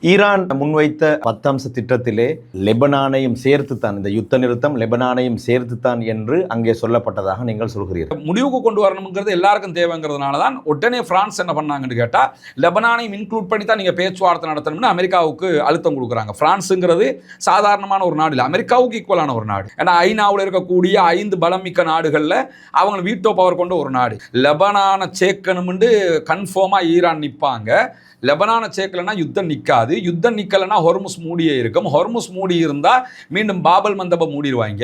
Iran முன்வைத்த 10 அம்ச திட்டத்திலே லெபனானையும் சேர்த்துத்தான், இந்த யுத்த நிறுத்தம் லெபனானையும் சேர்த்துத்தான் என்று அங்கே சொல்லப்பட்டதாக நீங்கள் சொல்கிறீர்கள். முடிவுக்கு கொண்டு வரணுங்கிறது எல்லாருக்கும் தேவைங்கிறதுனால தான் உடனே பிரான்ஸ் என்ன பண்ணாங்கன்னு கேட்டால் லெபனானையும் இன்க்ளூட் பண்ணி தான் நீங்கள் பேச்சுவார்த்தை நடத்தணும்னு அமெரிக்காவுக்கு அழுத்தம் கொடுக்குறாங்க. பிரான்ஸுங்கிறது சாதாரணமான ஒரு நாடு இல்லை, அமெரிக்காவுக்கு ஈக்குவலான ஒரு நாடு. ஏன்னா ஐநாவில் இருக்கக்கூடிய 5 பலம் மிக்க நாடுகளில் அவங்க வீட்டோ பவர் கொண்ட ஒரு நாடு. லெபனானை சேர்க்கணும்னு கன்ஃபார்மாக ஈரான் நிற்பாங்க. லெபனானை சேர்க்கலைன்னா யுத்தம் நிற்காது. யுத்தம் நிற்கலைன்னா ஹொர்முஸ் மூடியே இருக்கும். ஹொர்முஸ் மூடி இருந்தால் மீண்டும் பாபல் மந்தபம் மூடிடுவாங்க.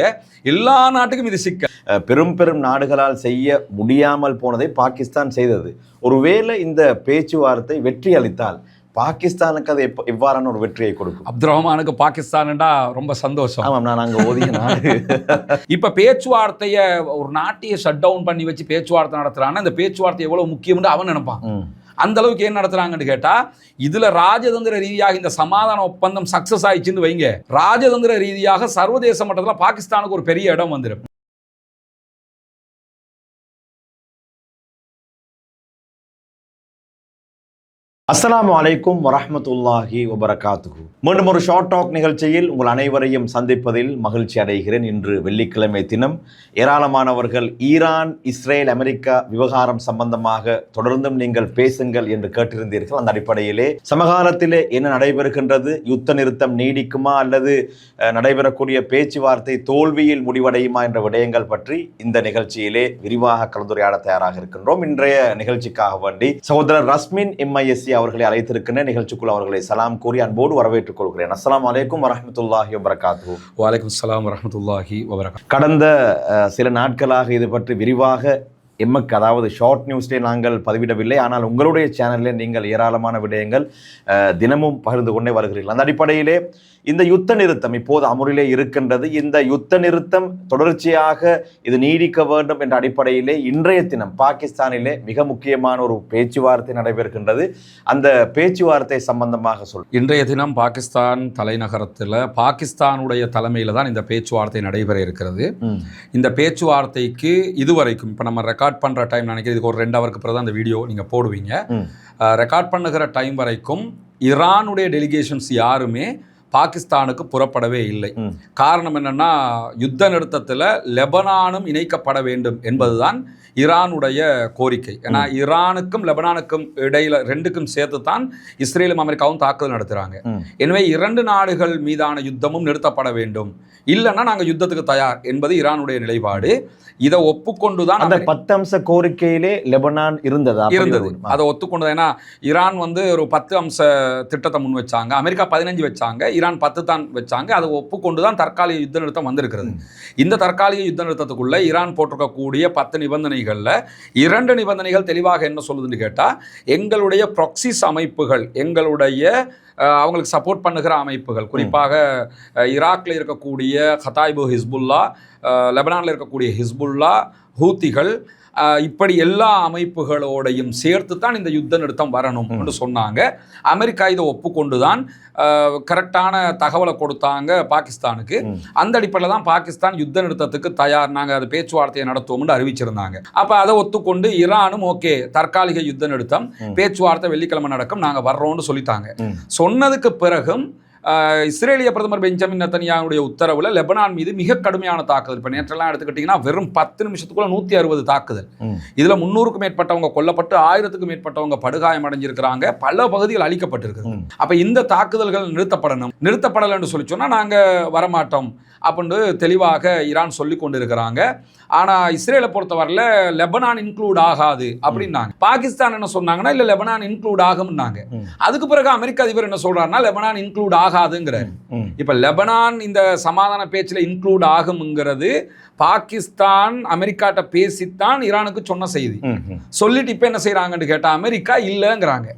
எல்லா நாட்டுக்கும் இது சிக்கல். பெரும் பெரும் நாடுகளால் செய்ய முடியாமல் போனதை பாகிஸ்தான் செய்தது. ஒருவேளை இந்த பேச்சுவார்த்தை வெற்றி அளித்தால் பாகிஸ்தானுக்கு அது எவ்வாறான ஒரு வெற்றியை கொடுக்கும்? அப்துல் ரஹ்மானுக்கு பாகிஸ்தான்டா ரொம்ப சந்தோஷம். ஆமாம், நான் அங்கே ஓதிய நாடு. இப்போ பேச்சுவார்த்தையை ஒரு நாட்டையை ஷட் டவுன் பண்ணி வச்சு பேச்சுவார்த்தை நடத்துறான்னா இந்த பேச்சுவார்த்தை எவ்வளவு முக்கியம்னு அவன் நினைப்பான். அந்த அளவுக்கு ஏன் நடத்துறாங்கன்னு கேட்டா, இதுல ராஜதந்திர ரீதியாக இந்த சமாதான ஒப்பந்தம் சக்சஸ் ஆயிடுச்சுன்னு வைங்க, ராஜதந்திர ரீதியாக சர்வதேச மட்டத்தில் பாகிஸ்தானுக்கு ஒரு பெரிய இடம் வந்துடும். அஸ்ஸலாமு அலைக்கும் வரஹ்மத்துல்லாஹி வபரகாத்துஹு. மீண்டும் ஒரு ஷார்ட் டாக் நிகழ்ச்சியில் உங்கள் அனைவரையும் சந்திப்பதில் மகிழ்ச்சி அடைகிறேன். இன்று வெள்ளிக்கிழமை தினம் ஏராளமானவர்கள் ஈரான், இஸ்ரேல், அமெரிக்கா விவகாரம் சம்பந்தமாக தொடர்ந்தும் நீங்கள் பேசுங்கள் என்று கேட்டிருந்தீர்கள். அந்த அடிப்படையிலே சமகாலத்திலே என்ன நடைபெறுகின்றது, யுத்த நிறுத்தம் நீடிக்குமா அல்லது நடைபெறக்கூடிய பேச்சுவார்த்தை தோல்வியில் முடிவடையுமா என்ற விடயங்கள் பற்றி இந்த நிகழ்ச்சியிலே விரிவாக கலந்துரையாட தயாராக இருக்கின்றோம். இன்றைய நிகழ்ச்சிக்காக வேண்டி சகோதரர் ரஸ்மின் MISC அவர்களை அழைத்திருக்கின்ற நிகழ்ச்சிக்குள் அவர்களை சலாம் கூறி அன்போடு வரவேற்றுக் கொள்கிறேன். அஸ்ஸலாமு அலைக்கும் வரஹ்மத்துல்லாஹி வபரகாத்துஹு. வலைக்கும் ஸலாம் வரஹ்மத்துல்லாஹி வபரகாத்துஹு. கடந்த சில நாட்களாக இது பற்றி விரிவாக எமக்கு, அதாவது ஷார்ட் நியூஸ்டே நாங்கள் பதிவிடவில்லை. ஆனால் உங்களுடைய சேனலில் நீங்கள் ஏராளமான விடயங்கள் தினமும் பகிர்ந்து கொண்டே வருகிறீர்கள். அந்த அடிப்படையிலே இந்த யுத்த நிறுத்தம் இப்போது அமுலிலே இருக்கின்றது. இந்த யுத்த நிறுத்தம் தொடர்ச்சியாக இது நீடிக்க வேண்டும் என்ற அடிப்படையிலே இன்றைய தினம் பாகிஸ்தானிலே மிக முக்கியமான ஒரு பேச்சுவார்த்தை நடைபெறுகின்றது. அந்த பேச்சுவார்த்தை சம்பந்தமாக இன்றைய தினம் பாகிஸ்தான் தலைநகரத்தில் பாகிஸ்தானுடைய தலைமையில் தான் இந்த பேச்சுவார்த்தை நடைபெற இருக்கிறது. இந்த பேச்சுவார்த்தைக்கு இதுவரைக்கும் இப்போ நம்ம ரெக்கார்ட் பண்ணுற டைம் நினைக்கிறேன், இதுக்கு ஒரு 2 ஹவருக்கு பிறகு தான் அந்த வீடியோ நீங்கள் போடுவீங்க. ரெக்கார்ட் பண்ணுகிற டைம் வரைக்கும் ஈரானுடைய டெலிகேஷன்ஸ் யாருமே பாகிஸ்தானுக்கு புறப்படவே இல்லை. காரணம் என்னன்னா, யுத்த நிறுத்தத்தில் லெபனானும் இணைக்கப்பட வேண்டும் என்பதுதான் ஈரானுடைய கோரிக்கை. ஏன்னா ஈரானுக்கும் லெபனானுக்கும் இடையில 2க்கும் சேர்த்து தான் இஸ்ரேலும் அமெரிக்காவும் தாக்குதல் நடத்துகிறாங்க. எனவே 2 நாடுகள் மீதான யுத்தமும் நிறுத்தப்பட வேண்டும், இல்லைன்னா நாங்கள் யுத்தத்துக்கு தயார் என்பது ஈரானுடைய நிலைப்பாடு. இதை ஒப்புக்கொண்டுதான் அந்த 10 அம்ச கோரிக்கையிலே லெபனான் இருந்தது. அதை ஒத்துக்கொண்டு, ஏன்னா ஈரான் ஒரு 10 அம்ச திட்டத்தை முன் வச்சாங்க, அமெரிக்கா 15 வச்சாங்க, ஈரான் 10 தான் வச்சாங்க. அதை ஒப்புக்கொண்டுதான் தற்காலிக யுத்த நிறுத்தம் வந்திருக்கிறது. இந்த தற்காலிக யுத்த நிறுத்தத்துக்குள்ள ஈரான் போட்டிருக்கக்கூடிய 10 நிபந்தனைகள்ல 2 நிபந்தனைகள் தெளிவாக என்ன சொல்லுதுன்னு கேட்டா, எங்களுடைய ப்ராக்சிஸ் அமைப்புகள், எங்களுடைய அவங்களுக்கு சப்போர்ட் பண்ணுகிற அமைப்புகள், குறிப்பாக ஈராக்கில் இருக்கக்கூடிய கதாய்பு ஹிஸ்புல்லா, லெபனானில் இருக்கக்கூடிய ஹிஸ்புல்லா, ஹூத்திகள், இப்படி எல்லா அமைப்புகளோடையும் சேர்த்து தான் இந்த யுத்த நிறுத்தம் வரணும் என்று சொன்னாங்க. அமெரிக்கா இதை ஒப்புக்கொண்டு தான் கரெக்டான தகவலை கொடுத்தாங்க பாகிஸ்தானுக்கு. அந்த அடிப்படையில் தான் பாகிஸ்தான் யுத்த நிறுத்தத்துக்கு தயார், நாங்கள் அது பேச்சுவார்த்தையை நடத்துவோம்னு அறிவிச்சிருந்தாங்க. அப்போ அதை ஒத்துக்கொண்டு ஈரானும் ஓகே, தற்காலிக யுத்த நிறுத்தம், பேச்சுவார்த்தை வெள்ளிக்கிழமை நடக்கும், நாங்கள் வர்றோம்னு சொல்லிட்டாங்க. சொன்னதுக்கு பிறகும் இஸ்ரேலிய பிரதமர் பெஞ்சமின் நெத்தன்யாஹுடைய உத்தரவுல லெபனான் மீது மிக கடுமையான தாக்குதல். இப்போ நேற்றெல்லாம் எடுத்துக்கிட்டிங்கன்னா வெறும் 10 நிமிஷத்துக்குள்ள 160 தாக்குதல். இதில் 300க்கும் மேற்பட்டவங்க கொல்லப்பட்டு 1000க்கும் மேற்பட்டவங்க படுகாயம் அடைஞ்சிருக்கிறாங்க, பல பகுதிகள் அழிக்கப்பட்டிருக்கு. அப்போ இந்த தாக்குதல்கள் நிறுத்தப்படணும். நிறுத்தப்படலைன்னு சொல்லி சொன்னால் நாங்கள் வரமாட்டோம் அப்படின்னு தெளிவாக ஈரான் சொல்லி கொண்டு இருக்கிறாங்க. ஆனால் இஸ்ரேலை பொறுத்தவரையில் லெபனான் இன்க்ளூட் ஆகாது அப்படின்னாங்க. பாகிஸ்தான் என்ன சொன்னாங்கன்னா, இல்லை லெபனான் இன்க்ளூட் ஆகும்னாங்க. அதுக்கு பிறகு அமெரிக்க அதிபர் என்ன சொல்றாருன்னா, லெபனான் இன்க்ளூட் ஆகாதுங்கிறார். இப்ப லெபனான் இந்த சமாதான பேச்சில் இன்க்ளூட் ஆகும்ங்கிறது பாகிஸ்தான் அமெரிக்காட்ட பேசித்தான் ஈரானுக்கு சொன்ன செய்தி. சொல்லிட்டு இப்ப என்ன செய்யறாங்கன்னு கேட்டா, அமெரிக்கா இல்லைங்கிறாங்க.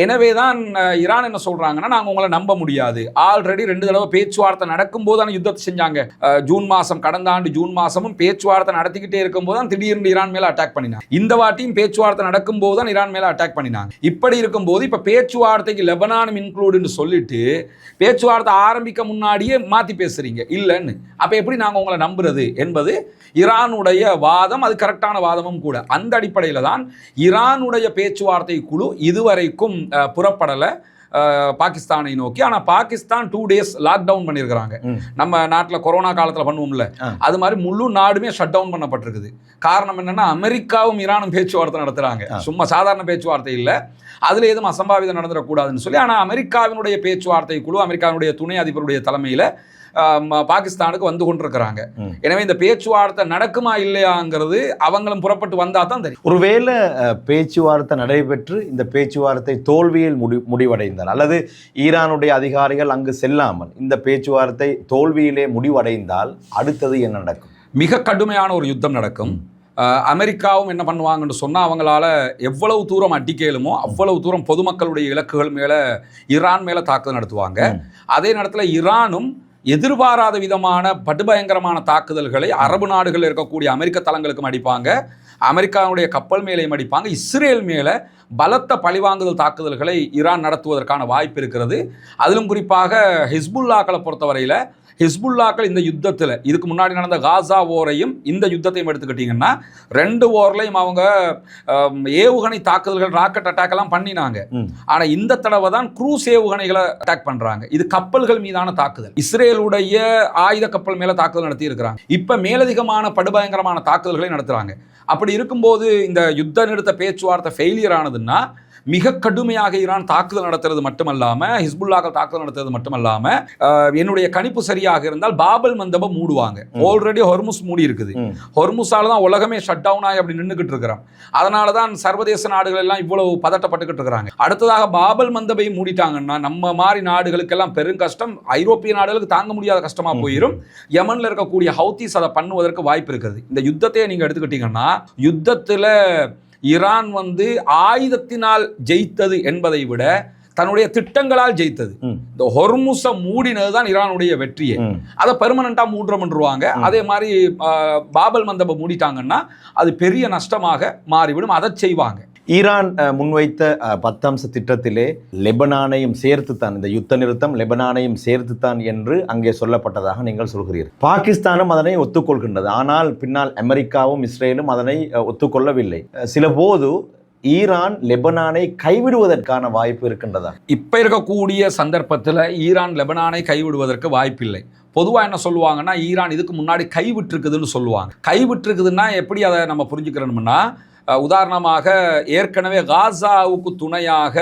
எனவே தான் ஈரான் என்ன சொல்றாங்கன்னா, நாங்கள் உங்களை நம்ப முடியாது. ஆல்ரெடி 2 தடவை பேச்சுவார்த்தை நடக்கும்போது தான் யுத்தத்தை செஞ்சாங்க. ஜூன் மாதம், கடந்த ஆண்டு ஜூன் மாதமும் பேச்சுவார்த்தை நடத்திக்கிட்டே இருக்கும்போது தான் திடீர்னு ஈரான் மேலே அட்டாக் பண்ணினாங்க. இந்த வாட்டியும் பேச்சுவார்த்தை நடக்கும்போது தான் ஈரான் மேலே அட்டாக் பண்ணினாங்க. இப்படி இருக்கும்போது இப்போ பேச்சுவார்த்தைக்கு லெபனானும் இன்க்ளூடுன்னு சொல்லிட்டு பேச்சுவார்த்தை ஆரம்பிக்க முன்னாடியே மாற்றி பேசுறீங்க இல்லைன்னு. அப்போ எப்படி நாங்கள் உங்களை நம்புறது என்பது ஈரானுடைய வாதம். அது கரெக்டான வாதமும் கூட. அந்த அடிப்படையில் தான் ஈரானுடைய பேச்சுவார்த்தை குழு இதுவரைக்கும் புறப்படலை. பாகிஸ்தானை நோக்கி. ஆனால் பாகிஸ்தான் 2 days லாக்டவுன் பண்ணியிருக்கிறாங்க. நம்ம நாட்டில் கொரோனா காலத்தில் பண்ணுவோம்ல, அது மாதிரி முழு நாடுமே ஷட் டவுன் பண்ணப்பட்டிருக்குது. காரணம் என்னன்னா, அமெரிக்காவும் ஈரானும் பேச்சுவார்த்தை நடத்துறாங்க. சும்மா சாதாரண பேச்சுவார்த்தை இல்லை, அதுல எதுவும் அசம்பாவிதம் நடந்துடக்கூடாதுன்னு சொல்லி. ஆனால் அமெரிக்காவினுடைய பேச்சுவார்த்தை குழு அமெரிக்காவினுடைய துணை அதிபருடைய தலைமையில் பாகிஸ்தானுக்கு வந்து கொண்டிருக்கிறாங்க. எனவே இந்த பேச்சுவார்த்தை நடக்குமா இல்லையாங்கிறது அவங்களும் புறப்பட்டு வந்தா தான் தெரியும். ஒருவேளை பேச்சுவார்த்தை நடைபெற்று இந்த பேச்சுவார்த்தை தோல்வியில் முடிவடைந்தால், அல்லது ஈரானுடைய அதிகாரிகள் அங்கு செல்லாமல் இந்த பேச்சுவார்த்தை தோல்வியிலே முடிவடைந்தால் அடுத்தது என்ன நடக்கும்? மிக கடுமையான ஒரு யுத்தம் நடக்கும். அமெரிக்காவும் என்ன பண்ணுவாங்கன்னு சொன்னால், அவங்களால எவ்வளவு தூரம் அடிக்கலுமோ அவ்வளவு தூரம் பொதுமக்களுடைய இலக்குகள் மேலே ஈரான் மேலே தாக்குதல் நடத்துவாங்க. அதே நேரத்தில் ஈரானும் எதிர்பாராத விதமான படுபயங்கரமான தாக்குதல்களை அரபு நாடுகளில் இருக்கக்கூடிய அமெரிக்க தளங்களுக்கும் அடிப்பாங்க, அமெரிக்காவுடைய கப்பல் மேலேயும் அடிப்பாங்க. இஸ்ரேல் மேலே பலத்த பழிவாங்குதல் தாக்குதல்களை ஈரான் நடத்துவதற்கான வாய்ப்பு இருக்கிறது. அதிலும் குறிப்பாக ஹிஸ்புல்லாக்களை பொறுத்தவரையில், ஹிஸ்புல்லாக்கள் இந்த யுத்தத்தில், இதுக்கு முன்னாடி நடந்த காசா ஓரையும் இந்த யுத்தத்தையும் எடுத்துக்கிட்டிங்கன்னா 2 ஓர்லையும் அவங்க ஏவுகணை தாக்குதல்கள், ராக்கெட் அட்டாக் எல்லாம் பண்ணினாங்க. ஆனால் இந்த தடவை தான் க்ரூஸ் ஏவுகணைகளை அட்டாக் பண்ணுறாங்க. இது கப்பல்கள் மீதான தாக்குதல். இஸ்ரேலுடைய ஆயுத கப்பல் மேலே தாக்குதல் நடத்தி இருக்கிறாங்க. இப்போ மேலதிகமான படுபயங்கரமான தாக்குதல்களை நடத்துகிறாங்க. அப்படி இருக்கும்போது இந்த யுத்த நிறுத்த பேச்சுவார்த்தை ஃபெயிலியர் ஆனதுன்னா, மிக கடுமையாக ஈரான் தாக்குதல் நடத்துறது மட்டுமல்லாமல், ஹிஸ்புல்லாக்கள் தாக்குதல் நடத்துறது மட்டுமல்லாமல், என்னுடைய கணிப்பு சரியாக இருந்தால் பாபல் மந்தபம் மூடுவாங்க. ஆல்ரெடி ஹொர்முஸ் மூடி இருக்குது. ஹொர்முஸால தான் உலகமே ஷட் டவுன் ஆகி அப்படி நின்றுக்கிட்டு இருக்கிறோம். அதனால தான் சர்வதேச நாடுகள் எல்லாம் இவ்வளவு பதட்டப்பட்டுக்கிட்டு இருக்கிறாங்க. அடுத்ததாக பாபல் மந்தபை மூடிட்டாங்கன்னா நம்ம மாதிரி நாடுகளுக்கெல்லாம் பெரும் கஷ்டம். ஐரோப்பிய நாடுகளுக்கு தாங்க முடியாத கஷ்டமா போயிடும். யமன்ல இருக்கக்கூடிய ஹவுத்திஸ் அதை பண்ணுவதற்கு வாய்ப்பு இருக்குது. இந்த யுத்தத்தை நீங்க எடுத்துக்கிட்டீங்கன்னா, யுத்தத்தில் ஈரான் ஆயுதத்தினால் ஜெயித்தது என்பதை விட தன்னுடைய திட்டங்களால் ஜெயித்தது. இந்த ஹொர்முஸை மூடினது தான் ஈரானுடைய வெற்றியே. அதை பெர்மனண்டா மூடுறோம்ன்றுவாங்க. அதே மாதிரி பாபல் மந்தபை மூடிட்டாங்கன்னா அது பெரிய நஷ்டமாக மாறிவிடும். அதை செய்வாங்க. ஈரான் முன்வைத்த 10 அம்ச திட்டத்திலே லெபனானையும் சேர்த்துத்தான், இந்த யுத்த நிறுத்தம் லெபனானையும் சேர்த்துத்தான் என்று அங்கே சொல்லப்பட்டதாக நீங்கள் சொல்கிறீர்கள். பாகிஸ்தானும் அதனை ஒத்துக்கொள்கின்றது. ஆனால் பின்னால் அமெரிக்காவும் இஸ்ரேலும் அதனை ஒத்துக்கொள்ளவில்லை. சில போது ஈரான் லெபனானை கைவிடுவதற்கான வாய்ப்பு இருக்கின்றதா? இப்ப இருக்கக்கூடிய சந்தர்ப்பத்தில் ஈரான் லெபனானை கைவிடுவதற்கு வாய்ப்பில்லை. பொதுவாக என்ன சொல்லுவாங்கன்னா, ஈரான் இதுக்கு முன்னாடி கைவிட்டிருக்குதுன்னு சொல்லுவாங்க. கைவிட்டிருக்குதுன்னா எப்படி அதை நம்ம புரிஞ்சுக்கிறோம்னா, உதாரணமாக ஏற்கனவே காசாவுக்கு துணையாக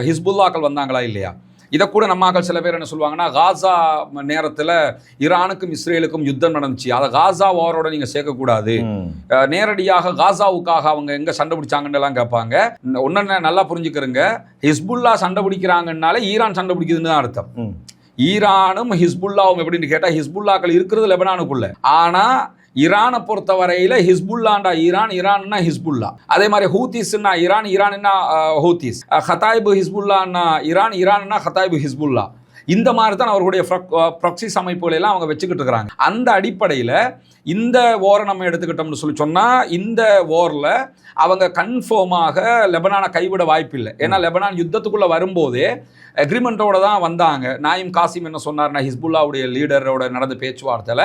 ஹிஸ்புல்லாக்கள் வந்தாங்களா இல்லையா? இதை கூட நம்மாக்கள் சில பேர் என்ன சொல்லுவாங்கன்னா, காசா நேரத்தில் ஈரானுக்கும் இஸ்ரேலுக்கும் யுத்தம் நடந்துச்சு, அதை காசா வாரோட நீங்கள் சேர்க்கக்கூடாது, நேரடியாக காசாவுக்காக அவங்க எங்கே சண்டை பிடிச்சாங்கன்னு எல்லாம் கேட்பாங்க. ஒன்று நல்லா புரிஞ்சுக்கிறங்க, ஹிஸ்புல்லா சண்டை பிடிக்கிறாங்கன்னாலே ஈரான் சண்டை பிடிக்குதுன்னு தான் அர்த்தம். ஈரானும் ஹிஸ்புல்லாவும் எப்படின்னு கேட்டால், ஹிஸ்புல்லாக்கள் இருக்கிறது லெபனானுக்குள்ள. ஆனால் ஈரானை பொறுத்தவரையில் ஹிஸ்புல்லாண்டா ஈரான், ஈரான்னா ஹிஸ்புல்லா. அதே மாதிரி ஹூத்திஸ்னா ஈரான், ஈரான்னா ஹூத்திஸ். ஹதாய்பு ஹிஸ்புல்லான்னா ஈரான், ஈரான்னா ஹதாய்பு ஹிஸ்புல்லா. இந்த மாதிரி தான் அவர்களுடைய ப்ராக்சிஸ் அமைப்புகளை எல்லாம் அவங்க வச்சுக்கிட்டு இருக்கிறாங்க. அந்த அடிப்படையில் இந்த வாரை நம்ம எடுத்துக்கிட்டோம்னு சொன்னால், இந்த வாரில் அவங்க கன்ஃபார்மாக லெபனானை கைவிட வாய்ப்பில்லை. ஏன்னா லெபனான் யுத்தத்துக்குள்ளே வரும்போதே அக்ரிமெண்ட்டோட தான் வந்தாங்க. நாயிம் காசிம் என்ன சொன்னார்னா, ஹிஸ்புல்லாவுடைய லீடரோட நடந்த பேச்சுவார்த்தையில்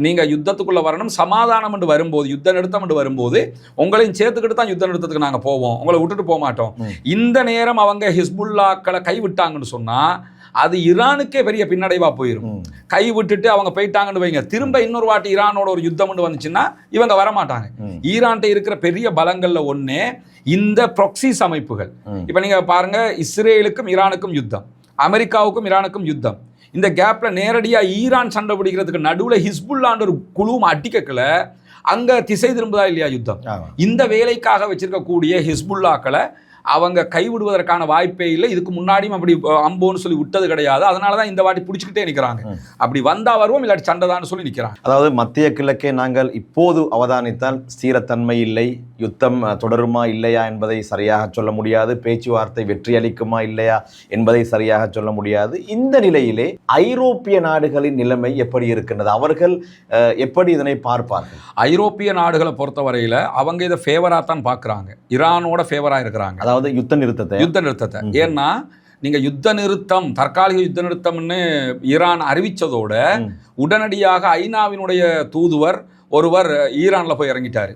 நீங்கள் யுத்தத்துக்குள்ளே வரணும், சமாதானம் என்று வரும்போது, யுத்த நிறுத்தம் என்று வரும்போது உங்களையும் சேர்த்துக்கிட்டு தான் யுத்த நிறுத்தத்துக்கு நாங்கள் போவோம், உங்களை விட்டுட்டு போக மாட்டோம். இந்த நேரம் அவங்க ஹிஸ்புல்லாக்களை கைவிட்டாங்கன்னு சொன்னால் அது ஈரானுக்கே பெரிய பின்னடைவா போயிடும். கை விட்டுட்டு அவங்க போயிட்டாங்கன்னு வைங்க, திரும்ப இன்னொரு வாட்டி ஈரானோட ஒரு யுத்தம் வந்துச்சுன்னா இவங்க வரமாட்டாங்க. ஈரான்கிட்ட இருக்கிற பெரிய பலங்கள்ல ஒண்ணே இந்த ப்ராக்சிஸ் அமைப்புகள். இப்ப நீங்க பாருங்க, இஸ்ரேலுக்கும் ஈரானுக்கும் யுத்தம், அமெரிக்காவுக்கும் ஈரானுக்கும் யுத்தம். இந்த கேப்ல நேரடியா ஈரான் சண்டை பிடிக்கிறதுக்கு நடுவுல ஹிஸ்புல்லான்ற ஒரு குழுவும் அடிக்கல, அங்க திசை திரும்புதா இல்லையா யுத்தம். இந்த வேலைக்காக வச்சிருக்கக்கூடிய ஹிஸ்புல்லாக்களை அவங்க கைவிடுவதற்கான வாய்ப்பே இல்லை. இதுக்கு முன்னாடியும் அப்படி அம்போன்னு சொல்லி விட்டது கிடையாது. அதனால தான் இந்த வாட்டி பிடிச்சிக்கிட்டே நிற்கிறாங்க. அப்படி வந்தா வருவோம், இல்லாட்டி சண்டைதான்னு சொல்லி நிற்கிறாங்க. அதாவது மத்திய கிழக்கே நாங்கள் இப்போது அவதானித்தால் ஸ்திரத்தன்மை இல்லை, யுத்தம் தொடருமா இல்லையா என்பதை சரியாக சொல்ல முடியாது, பேச்சுவார்த்தை வெற்றி அளிக்குமா இல்லையா என்பதை சரியாக சொல்ல முடியாது. இந்த நிலையிலே ஐரோப்பிய நாடுகளின் நிலைமை எப்படி இருக்கின்றது? அவர்கள் எப்படி இதனை பார்ப்பார்கள்? ஐரோப்பிய நாடுகளை பொறுத்தவரையில் அவங்க இதை ஃபேவரா தான் பார்க்குறாங்க, ஈரானோட ஃபேவரா இருக்கிறாங்க. அதாவது யுத்த நிறுத்தத்தை. ஏன்னா நீங்க யுத்த நிறுத்தம், தற்காலிக யுத்த நிறுத்தம்னு ஈரான் அறிவிச்சதோட உடனடியாக ஐநாவினுடைய தூதுவர் ஒருவர் ஈரான்ல போய் இறங்கிட்டாரு.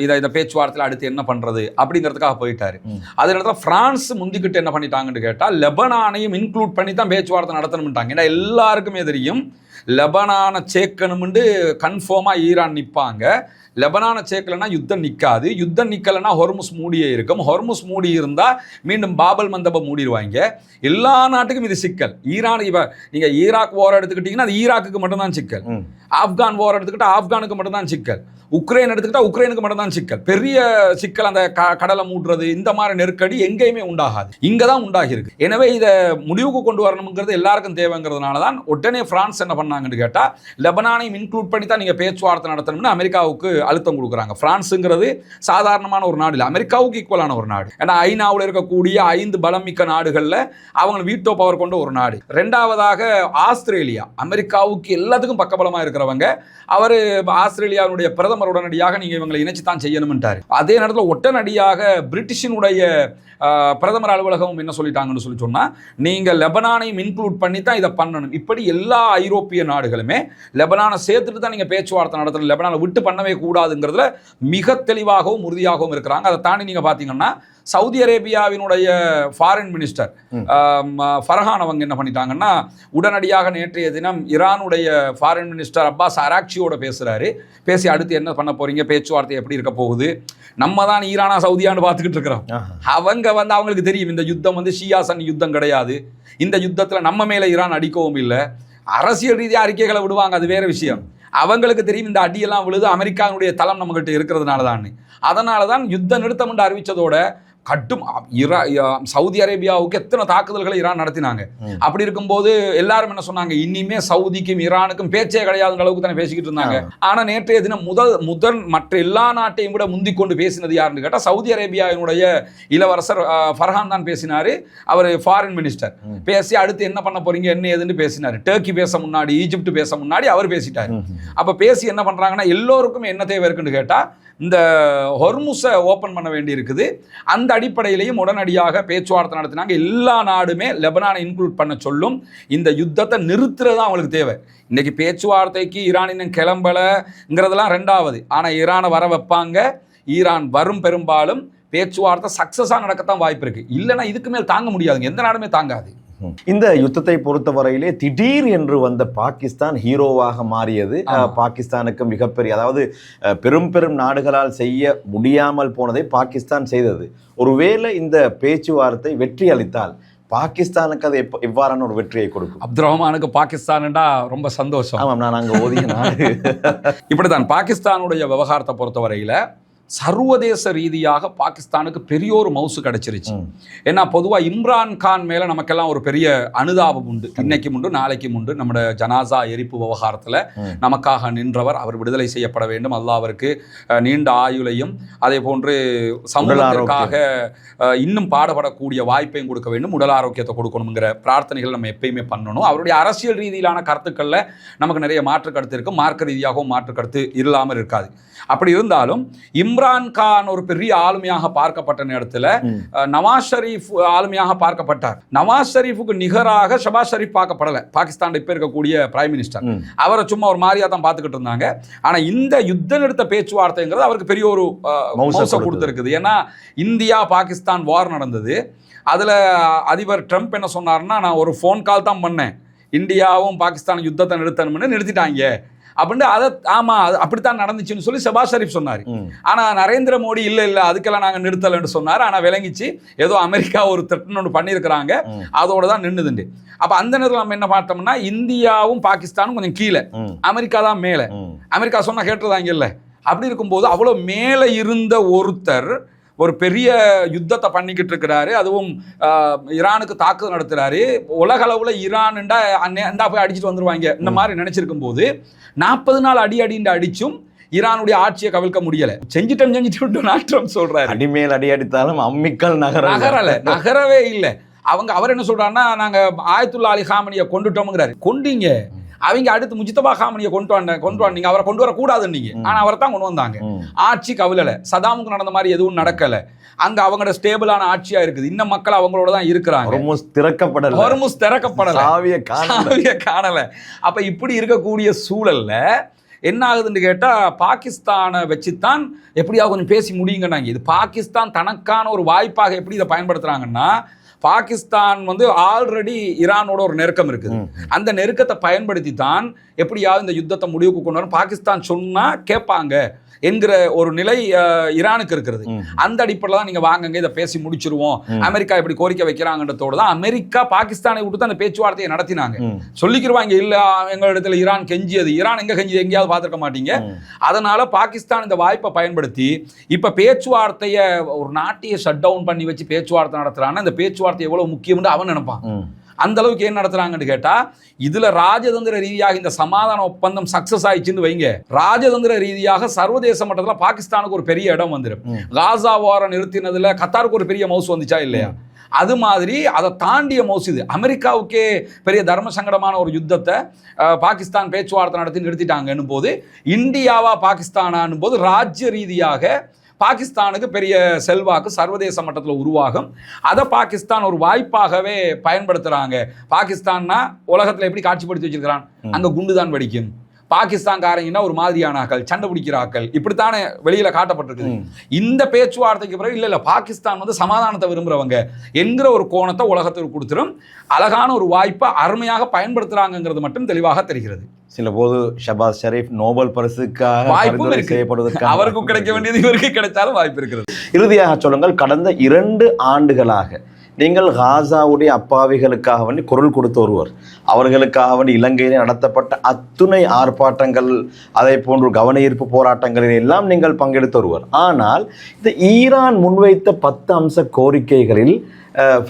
இதை பேச்சுவார்த்தையில் அடுத்து என்ன பண்றது அப்படிங்கிறதுக்காக போயிட்டாரு. அதே நேரத்தில் பிரான்ஸ் முந்திக்கிட்டு என்ன பண்ணிட்டாங்கன்னு கேட்டால் லெபனானையும் இன்க்ளூட் பண்ணி தான் பேச்சுவார்த்தை நடத்தணும்ட்டாங்க. ஏன்னா எல்லாருக்குமே தெரியும் லெபனானை சேர்க்கணும்னு கன்ஃபார்மாக ஈரான் நிற்பாங்க. லெபனானை சேர்க்கலைன்னா யுத்தம் நிற்காது. யுத்தம் நிற்கலைன்னா ஹொர்முஸ் மூடியே இருக்கும். ஹொர்முஸ் மூடி இருந்தால் மீண்டும் பாபல் மந்தபம் மூடிடுவாங்க. எல்லா நாட்டுக்கும் இது சிக்கல். ஈரான் இப்போ நீங்கள் ஈராக் வார் எடுத்துக்கிட்டிங்கன்னா அது ஈராக்குக்கு மட்டும்தான் சிக்கல். ஆப்கான் வார் எடுத்துக்கிட்டால் ஆப்கானுக்கு மட்டும்தான் சிக்கல். உக்ரைன் எடுத்துக்கிட்டால் உக்ரைனுக்கு மட்டும்தான் சிக்கல். பெரிய சிக்கல் அந்த கடலை மூடுறது இந்த மாதிரி நெருக்கடி எங்கேயுமே உண்டாகாது, இங்கே தான் உண்டாகிருக்கு. எனவே இதை முடிவுக்கு கொண்டு வரணுங்கிறது எல்லாருக்கும் தேவைங்கிறதுனால தான் உடனே பிரான்ஸ் என்ன பண்ணாங்கன்னு கேட்டால் லெபனானையும் இன்க்ளூட் பண்ணி தான் நீங்கள் பேச்சுவார்த்தை நடத்தணும்னு அமெரிக்காவுக்கு அழுத்தம் கொடுக்குறாங்க. பிரான்ஸுங்கிறது சாதாரணமான ஒரு நாடு இல்லை, அமெரிக்காவுக்கு ஈக்குவலான ஒரு நாடு. ஏன்னா ஐநாவில் இருக்கக்கூடிய 5 பலம் மிக்க நாடுகளில் அவங்க வீட்டோ பவர் கொண்ட ஒரு நாடு. ரெண்டாவதாக ஆஸ்திரேலியா, அமெரிக்காவுக்கு எல்லாத்துக்கும் பக்கபலமாக இருக்கிறவங்க. அவர் ஆஸ்திரேலியாவுடைய பிரதமர் உடனடியாக நீங்க இவங்களை இணைச்சு தான் செய்யணும்ட்டாரு. அதே நேரத்தில் உடனடியாக பிரிட்டிஷினுடைய பிரதமர் அலுவலகம் என்ன சொல்லிட்டாங்கன்னு சொல்லி சொன்னா நீங்க லெபனானையும் இன்க்ளூட் பண்ணி தான் இதை பண்ணணும். இப்படி எல்லா ஐரோப்பிய நாடுகளுமே லெபனானை சேர்த்துட்டு தான் நீங்க பேச்சுவார்த்தை நடத்தணும், லெபனானை விட்டு பண்ணவே கூடாதுங்கிறதுல மிக தெளிவாகவும் உறுதியாகவும் இருக்கிறாங்க. அதை தாண்டி நீங்க பாத்தீங்கன்னா சவுதி அரேபியாவினுடைய ஃபாரின் மினிஸ்டர் ஃபர்ஹான் அவங்க என்ன பண்ணிட்டாங்கன்னா உடனடியாக நேற்றைய தினம் ஈரானுடைய ஃபாரின் மினிஸ்டர் அப்பாஸ் அராக்சியோட பேசுறாரு. பேசி அடுத்து என்ன பண்ண போறீங்க, பேச்சுவார்த்தை எப்படி இருக்க போகுது, நம்ம தான் ஈரானா சவுதியான்னு பார்த்துக்கிட்டு இருக்கிறோம். அவங்க அவங்களுக்கு தெரியும் இந்த யுத்தம் ஷியா சன்னி யுத்தம் கிடையாது. இந்த யுத்தத்தில் நம்ம மேல ஈரான் அடிக்கவும் இல்லை. அரசியல் ரீதியாக அறிக்கைகளை விடுவாங்க, அது வேற விஷயம். அவங்களுக்கு தெரியும் இந்த அடியெல்லாம் விழுது அமெரிக்காவுடைய தளம் நம்மகிட்ட இருக்கிறதுனால தான். அதனால தான் யுத்த நிறுத்தம் என்று அறிவித்ததோட கட்டும் சவுதி அரேபியாவுக்கு எத்தனை தாக்குதல்களை ஈரான் நடத்தினாங்க. அப்படி இருக்கும்போது எல்லாரும் என்ன சொன்னாங்க, இனிமே சவுதிக்கும் ஈரானுக்கும் பேச்சே கிடையாதுன்ற அளவுக்கு தானே பேசிக்கிட்டு இருந்தாங்க. ஆனா நேற்றைய தினம் முதல் மற்ற எல்லா நாட்டையும் விட முந்தி கொண்டு பேசினது யாருன்னு கேட்டால் சவுதி அரேபியாவினுடைய இளவரசர் ஃபர்ஹான் தான் பேசினாரு. அவர் ஃபாரின் மினிஸ்டர் பேசி அடுத்து என்ன பண்ண போறீங்க என்ன ஏதுன்னு பேசினாரு. டர்க்கி பேச முன்னாடி, ஈஜிப்ட் பேச முன்னாடி அவர் பேசிட்டாரு. அப்ப பேசி என்ன பண்றாங்கன்னா எல்லோருக்கும் என்ன தேவை இருக்குன்னு கேட்டா இந்த ஹொர்முஸை ஓப்பன் பண்ண வேண்டி இருக்குது. அந்த அடிப்படையிலையும் உடனடியாக பேச்சுவார்த்தை நடத்தினாங்க. எல்லா நாடுமே லெபனானை இன்க்ளூட் பண்ண சொல்லும். இந்த யுத்தத்தை நிறுத்துறது தான் அவங்களுக்கு தேவை. இன்னைக்கு பேச்சுவார்த்தைக்கு ஈரான் இன்னும் கிளம்பலைங்கிறதெல்லாம் ரெண்டாவது. ஆனால் ஈரானை வர வைப்பாங்க. ஈரான் வரும். பெரும்பாலும் பேச்சுவார்த்தை சக்சஸாக நடக்கத்தான் வாய்ப்பு இருக்கு. இல்லைன்னா இதுக்கு மேல் தாங்க முடியாதுங்க, எந்த நாடுமே தாங்காது. இந்த யுத்தத்தை பொறுத்தவரையிலே திடீர் என்று வந்த பாகிஸ்தான் ஹீரோவாக மாறியது. பாகிஸ்தானுக்கு மிகப்பெரிய, அதாவது பெரும் பெரும் நாடுகளால் செய்ய முடியாமல் போனதை பாகிஸ்தான் செய்தது. ஒருவேளை இந்த பேச்சுவார்த்தை வெற்றி அளித்தால் பாகிஸ்தானுக்கு அது எவ்வாறான ஒரு வெற்றியை கொடுக்கும்? அப்துல் ரஹ்மானுக்கு பாகிஸ்தான்டா ரொம்ப சந்தோஷம். ஆமாம், நான் அங்கே ஓதிய நாடு. இப்படித்தான் பாகிஸ்தானுடைய விவகாரத்தை பொறுத்தவரையில் சர்வதேச ரீதியாக பாகிஸ்தானுக்கு பெரிய ஒரு மவுசு கிடைச்சிருச்சு. ஏன்னா பொதுவாக இம்ரான் கான் மேல நமக்கெல்லாம் ஒரு பெரிய அனுதாபம் உண்டு. இன்னைக்கும் உண்டு, நாளைக்கும் உண்டு. நம்முடைய ஜனாசா எரிப்பு விவகாரத்தில் நமக்காக நின்றவர், அவர் விடுதலை செய்யப்பட வேண்டும். அல்லாஹ் அவருக்கு நீண்ட ஆயுளையும் அதே போன்று சமூகத்திற்காக இன்னும் பாடுபடக்கூடிய வாய்ப்பையும் கொடுக்க வேண்டும், உடல் ஆரோக்கியத்தை கொடுக்கணுங்கிற பிரார்த்தனைகள் நம்ம எப்பயுமே பண்ணணும். அவருடைய அரசியல் ரீதியிலான கருத்துக்களில் நமக்கு நிறைய மாற்று கருத்து இருக்கும், மார்க்க ரீதியாகவும் மாற்று கருத்து இல்லாமல் இருக்காது. அப்படி இருந்தாலும் இம்ரான் கான் ஒரு பெரிய ஆளுமையாக பார்க்கப்பட்ட நேரத்தில் நவாஸ் ஷரீஃப் ஆளுமையாக பார்க்கப்பட்டார். நவாஸ் ஷரீஃபுக்கு நிகராக ஷபாஸ் ஷரீஃப் பார்க்கப்படலை. பாகிஸ்தான் இப்ப இருக்கக்கூடிய பிரைம் மினிஸ்டர் அவரை சும்மா ஒரு மாதிரியா தான் பார்த்துக்கிட்டு இருந்தாங்க. ஆனா இந்த யுத்த நிறுத்த பேச்சுவார்த்தைங்கிறது அவருக்கு பெரிய ஒரு மவுசை கொடுத்துருக்குது. ஏன்னா இந்தியா பாகிஸ்தான் வார் நடந்தது. அதுல அதிபர் ட்ரம்ப் என்ன சொன்னார்னா, நான் ஒரு ஃபோன் கால் தான் பண்ணேன், இந்தியாவும் பாகிஸ்தான் யுத்தத்தை நிறுத்தணும்னு நிறுத்திட்டாங்க அப்படின்னு. அதை ஆமா அப்படித்தான் நடந்துச்சுன்னு சொல்லி ஷபாஸ் ஷரீஃப் சொன்னார். ஆனா நரேந்திர மோடி இல்ல அதுக்கெல்லாம் நாங்க நிறுத்தலைன்னு சொன்னார். ஆனா விளங்கிச்சு ஏதோ அமெரிக்கா ஒரு திட்டம் ஒன்று பண்ணியிருக்கிறாங்க, அதோட தான் நின்றுதுண்டு. அப்ப அந்த நேரத்தில் நம்ம என்ன பார்த்தோம்னா இந்தியாவும் பாகிஸ்தானும் கொஞ்சம் கீழே, அமெரிக்கா தான் மேலே. அமெரிக்கா சொன்னா கேட்டுருதாங்க இல்ல. அப்படி இருக்கும்போது அவ்வளவு மேலே இருந்த ஒருத்தர் ஒரு பெரிய யுத்தத்தை பண்ணிக்கிட்டு இருக்கிறாரு. அதுவும் ஈரானுக்கு தாக்குதல் நடத்துறாரு. உலக அளவுல ஈரான்டா அந்தா போய் அடிச்சுட்டு வந்துருவாங்க இந்த மாதிரி நினைச்சிருக்கும் போது 40 நாள் அடின்னு அடிச்சும் ஈரானுடைய ஆட்சியை கவிழ்க்க முடியல. செஞ்சுட்டு நாட்டம் சொல்றாரு. அடிமேல் அடி அடித்தாலும் அம்மிக்கல் நகரவே இல்லை. அவர் என்ன சொல்றாருன்னா, நாங்க ஆயத்துல்லா அலி காமனியை கொண்டுட்டோம்ங்கிறாரு. கொண்டீங்க, அவங்க அடுத்து முஜித்தபா காமனியை கொண்டு வந்தீங்க, அவரை கொண்டு வரக்கூடாதுன்னீங்க. ஆனா அவரை தான் கொண்டு வந்தாங்க. ஆட்சி கவிழல. சதாமுக்கு நடந்த மாதிரி எதுவும் நடக்கல. அங்க அவங்களோட ஸ்டேபிளான ஆட்சியா இருக்குது. இன்னும் மக்கள் அவங்களோட தான் இருக்கிறாங்க. திறக்கப்படல, காணல. அப்ப இப்படி இருக்கக்கூடிய சூழல்ல என்ன ஆகுதுன்னு கேட்டால் பாகிஸ்தானை வச்சுத்தான் எப்படியாவது கொஞ்சம் பேசி முடியுங்கன்னாங்க. இது பாகிஸ்தான் தனக்கான ஒரு வாய்ப்பாக எப்படி இதை பயன்படுத்துகிறாங்கன்னா, பாகிஸ்தான் வந்து ஆல்ரெடி ஈரானோட ஒரு நெருக்கம் இருக்குது. அந்த நெருக்கத்தை பயன்படுத்தி தான் எப்படியாவது இந்த யுத்தத்தை முடிவுக்கு கொண்டு வரும், பாகிஸ்தான் சொன்னா கேட்பாங்க என்கிற ஒரு நிலை ஈரானுக்கு இருக்கிறது. அந்த அடிப்படையில் தான் நீங்க வாங்குங்க இதை பேசி முடிச்சிருவோம், அமெரிக்கா இப்படி கோரிக்கை வைக்கிறாங்கன்றதோடு தான் அமெரிக்கா பாகிஸ்தானை விட்டு அந்த பேச்சுவார்த்தையை நடத்தினாங்க. சொல்லிக்கிறவாங்க இல்ல எங்களிடத்துல ஈரான் கெஞ்சியது, ஈரான் எங்க கெஞ்சியது எங்கேயாவது பார்த்துருக்க மாட்டீங்க. அதனால பாகிஸ்தான் இந்த வாய்ப்பை பயன்படுத்தி இப்ப பேச்சுவார்த்தையை ஒரு நாட்டையை ஷட் டவுன் பண்ணி வச்சு பேச்சுவார்த்தை நடத்துறான்னா இந்த பேச்சுவார்த்தை எவ்வளவு முக்கியம்னு அவன் நினைப்பான். அந்த அளவுக்கு ஏன் நடத்துறாங்கன்னு கேட்டா, இதுல ராஜதந்திர ரீதியாக இந்த சமாதான ஒப்பந்தம் சக்சஸ் ஆயிடுச்சுன்னு வைங்க, ராஜதந்திர ரீதியாக சர்வதேச மட்டத்தில் பாகிஸ்தானுக்கு ஒரு பெரிய இடம் வந்துடும். காசா வார நிறுத்தினதுல கத்தாருக்கு ஒரு பெரிய மவுசு வந்துச்சா இல்லையா? அது மாதிரி அதை தாண்டிய மவுசு இது. அமெரிக்காவுக்கே பெரிய தர்ம சங்கடமான ஒரு யுத்தத்தை பாகிஸ்தான் பேச்சுவார்த்தை நடத்தி நிறுத்திட்டாங்கன்னும் போது, இந்தியாவா பாகிஸ்தானான்னும் போது ராஜ்ய ரீதியாக பாகிஸ்தானுக்கு பெரிய செல்வாக்கு சர்வதேச மட்டத்தில் உருவாகும். அதை பாகிஸ்தான் ஒரு வாய்ப்பாகவே பயன்படுத்துறாங்க. பாகிஸ்தான்னா உலகத்தில் எப்படி காட்சிப்படுத்தி வச்சிருக்கிறான், அங்க குண்டுதான் வெடிக்கும், பாகிஸ்தான்காரங்கன்னா ஒரு மாதிரியான ஆக்கள், சண்டை பிடிக்கிற ஆக்கள், இப்படித்தானே வெளியில காட்டப்பட்டிருக்குது. இந்த பேச்சுவார்த்தைக்கு பிறகு இல்ல பாகிஸ்தான் வந்து சமாதானத்தை விரும்புறவங்க என்கிற ஒரு கோணத்தை உலகத்திற்கு கொடுத்துரும். அழகான ஒரு வாய்ப்பை அருமையாக பயன்படுத்துறாங்கிறது மட்டும் தெளிவாக தெரிகிறது. சில போது ஷபாஸ் ஷரீப் நோபல் பரிசுக்காக வாய்ப்பும் செய்யப்படுவதற்கு அவருக்கும் கிடைக்க வேண்டியது இவருக்கு கிடைச்சாலும் வாய்ப்பு இருக்கிறது. இறுதியாக சொல்லுங்கள், கடந்த 2 ஆண்டுகளாக நீங்கள் காசாவுடைய அப்பாவிகளுக்காக வேண்டி குரல் கொடுத்து ஒருவர், அவர்களுக்காக வேண்டி இலங்கையில் நடத்தப்பட்ட அத்துணை ஆர்ப்பாட்டங்கள், அதே போன்று கவன ஈர்ப்பு போராட்டங்களில் எல்லாம் நீங்கள் பங்கெடுத்து வருவர். ஆனால் இந்த ஈரான் முன்வைத்த 10 அம்ச கோரிக்கைகளில்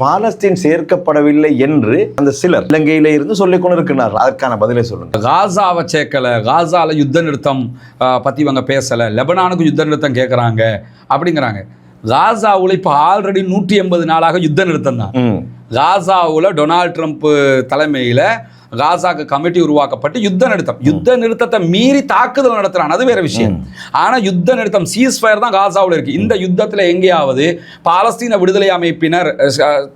பாலஸ்தீன் சேர்க்கப்படவில்லை என்று அந்த சிலர் இலங்கையில இருந்து சொல்லிக் கொண்டிருக்கிறார்கள். அதற்கான பதிலை சொல்லுங்க. காசாவை சேர்க்கல, காசால யுத்த நிறுத்தம் பத்தி இவங்க பேசல, லெபனானுக்கு யுத்த நிறுத்தம் கேட்கறாங்க அப்படிங்கிறாங்க. காசாவுல இப்ப ஆல்ரெடி 180 நாளாக யுத்த நிறுத்தம் தான். காசாவுல டொனால்ட் ட்ரம்ப் தலைமையில காசாக்கு கமிட்டி உருவாக்கப்பட்டு யுத்த நிறுத்தத்தை மீறி தாக்குதல் நடத்துறான், அது வேற விஷயம். ஆனா யுத்த நிறுத்தம் சீஸ்ஃபயர் தான் காசாவுல இருக்கு. இந்த யுத்தத்துல எங்கேயாவது பாலஸ்தீன விடுதலை அமைப்பினர்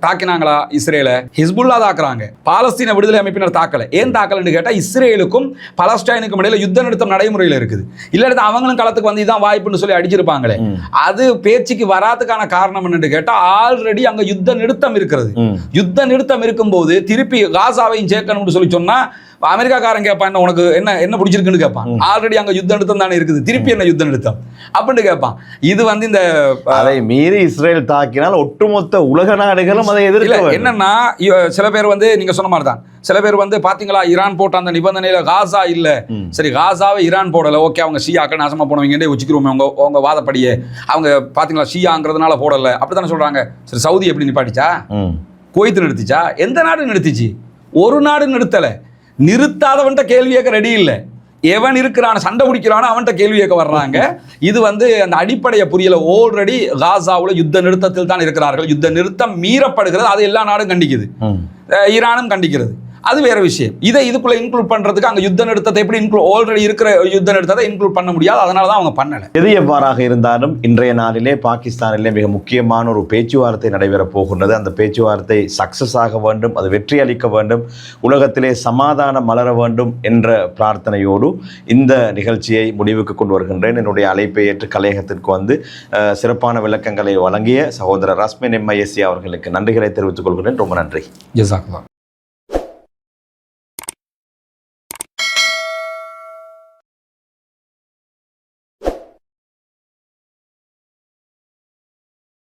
தாக்கினாங்களா? இஸ்ரேல ஹிஸ்புல்லா தாக்குறாங்க, பாலஸ்தீன விடுதலை அமைப்பினர் தாக்கல. ஏன் தாக்கலன்னு கேட்டா, இஸ்ரேலுக்கும் பலஸ்டைனுக்கும் இடையில யுத்த நிறுத்தம் நடைமுறையில் இருக்குது. இல்ல அவங்களும் களத்துக்கு வந்து இதான் வாய்ப்புன்னு சொல்லி அடிச்சிருப்பாங்களே. அது பேச்சுக்கு வராதுக்கான காரணம் என்னன்னு கேட்டா, ஆல்ரெடி அங்க யுத்த நிறுத்தம் இருக்கிறது. யுத்த நிறுத்தம் இருக்கும்போது திருப்பி காசாவையும் சேர்க்கணும்னு சொல்லி சொன்னா அமெரிக்காக்காரன் கேட்பான், உனக்கு என்ன பிடிச்சிருக்குன்னு கேட்பான். ஆல்ரெடி அங்க யுத்த நிறுத்தம் தானே இருக்குது, திருப்பி என்ன யுத்த நிறுத்தம் அப்படின்னு கேட்பான். இது வந்து இந்த அதை மீறி இஸ்ரேல் தாக்கினால் ஒட்டுமொத்த உலக நாடுகளும் அதை எதிர்க்க. என்னன்னா சில பேர் வந்து நீங்க சொன்ன மாதிரி தான், சில பேர் வந்து பாத்தீங்களா ஈரான் போட்ட அந்த நிபந்தனையில காசா இல்ல, சரி காசாவை ஈரான் போடல, ஓகே அவங்க ஷியாக்கள் நாசமா போனவங்க வச்சுக்கிறோமே உங்க வாதப்படியே, அவங்க பாத்தீங்களா ஷியாங்கிறதுனால போடல அப்படித்தானே சொல்றாங்க. சரி சவுதி எப்படி நிப்பாட்டிச்சா? குவைத் நிறுத்திச்சா? எந்த நாடு நிறுத்திச்சு? ஒரு நாடு நிறுத்தல. நிறுத்தாதவன்ட்ட கேள்வி கேட்க ரெடி இல்லை. எவன் இருக்கிறான் சண்டை பிடிக்கிறானோ அவன்கிட்ட கேள்வி கேட்க வர்றாங்க. இது வந்து அந்த அடிப்படையை புரியல. ஆல்ரெடி காசாவுல யுத்த நிறுத்தத்தில் தான் இருக்கிறார்கள். யுத்த நிறுத்தம் மீறப்படுகிறது, அது எல்லா நாடும் கண்டிக்குது, ஈரானும் கண்டிக்கிறது, அது வேற விஷயம். இதை இதுக்குள்ள இன்க்ளூட் பண்றதுக்கு அங்க யுத்த நிறுத்தத்தை எப்படி ஆல்ரெடி இருக்கிற யுத்த நிறுத்தத்தை இன்க்ளூட் பண்ண முடியாது, அதனாலதான் அவங்க பண்ணல. எது எவ்வாறாக இருந்தாலும் இன்றைய நாளிலே பாகிஸ்தானிலே மிக முக்கியமான ஒரு பேச்சுவார்த்தை நடைபெற போகின்றது. அந்த பேச்சுவார்த்தை சக்சஸ் ஆக வேண்டும், அது வெற்றி அளிக்க வேண்டும், உலகத்திலே சமாதானம் மலர வேண்டும் என்ற பிரார்த்தனையோடு இந்த நிகழ்ச்சியை முடிவுக்கு கொண்டு வருகின்றேன். என்னுடைய அழைப்பை ஏற்று கலையகத்திற்கு வந்து சிறப்பான விளக்கங்களை வழங்கிய சகோதரர் ரஸ்மின் MISC அவர்களுக்கு நன்றிகளை தெரிவித்துக் கொள்கிறேன். ரொம்ப நன்றி. ஜஸாக்கல்லாஹ்.